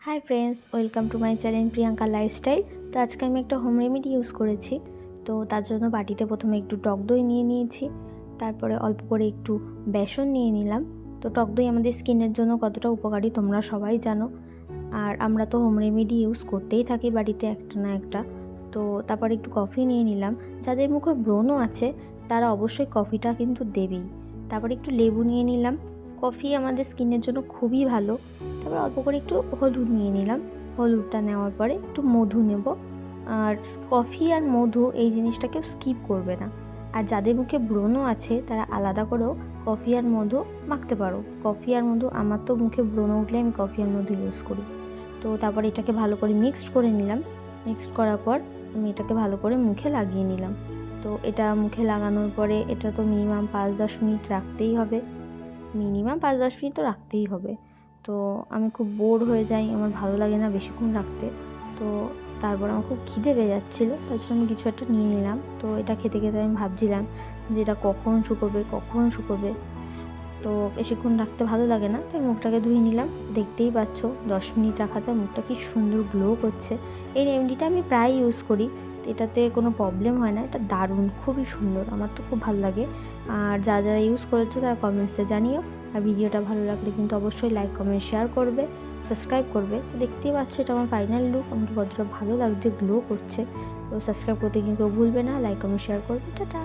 Hi friends, welcome to my channel Priyanka lifestyle. তো আজকে আমি একটা হোম রেমেডি ইউজ করেছি। তো তার জন্য বাটিতে প্রথমে একটু টক দই নিয়ে নিয়েছি, তারপরে অল্প করে একটু বেসন নিয়ে নিলাম। তো টক দই আমাদের স্কিনের জন্য কতটা উপকারী তোমরা সবাই জানো, আর আমরা তো হোম রেমেডি ইউজ করতেই থাকি বাড়িতে একটা না একটা। তো তারপর একটু কফি নিয়ে নিলাম। যাদের মুখে ব্রণ আছে তারা অবশ্যই কফিটা কিন্তু দেবেই। তারপর একটু লেবু নিয়ে নিলাম। কফি আমাদের স্কিনের জন্য খুবই ভালো। তারপর অল্প করে একটু হলুদ নিয়ে নিলাম। হলুদটা নেওয়ার পরে একটু মধু নেব। আর কফি আর মধু এই জিনিসটাকে স্কিপ করবে না। আর যাদের মুখে ব্রণ আছে তারা আলাদা করেও কফি আর মধু মাখতে পারো। কফি আর মধু, আমার তো মুখে ব্রণ উঠলে আমি কফি আর মধু ইউজ করি। তো তারপর এটাকে ভালো করে মিক্সড করে নিলাম। মিক্সড করার পর আমি এটাকে ভালো করে মুখে লাগিয়ে নিলাম। তো এটা মুখে লাগানোর পরে এটা তো মিনিমাম 5-10 মিনিট রাখতেই হবে। মিনিমাম 5-10 মিনিট তো রাখতেই হবে। তো আমি খুব বোর হয়ে যাই, আমার ভালো লাগে না বেশিক্ষণ রাখতে। তো তারপর আমার খুব খিদে পেয়ে যাচ্ছিলো, তার জন্য আমি কিছু একটা নিয়ে নিলাম। তো এটা খেতে খেতে আমি ভাবছিলাম যে এটা কখন শুকোবে। তো বেশিক্ষণ রাখতে ভালো লাগে না, তাই মুখটাকে ধুয়ে নিলাম। দেখতেই পাচ্ছ 10 মিনিট রাখাতে মুখটা কি সুন্দর গ্লো করছে। এই রেমেডিটা আমি প্রায় ইউজ করি, তো এটাতে কোনো প্রবলেম হয় না। এটা দারুণ, খুবই সুন্দর, আমার তো খুব ভালো লাগে। আর যারা ইউজ করেছো তারা কমেন্টসে জানিও। আর ভিডিওটা ভালো লাগলে কিন্তু অবশ্যই লাইক, কমেন্ট, শেয়ার করবে, সাবস্ক্রাইব করবে। তো দেখতেই পাচ্ছ এটা আমার ফাইনাল লুক, আমাকে কতটা ভালো লাগছে, গ্লো করছে। তো সাবস্ক্রাইব করতে কিন্তু ভুলবে না, লাইক, কমেন্ট, শেয়ার করবে। টাটা।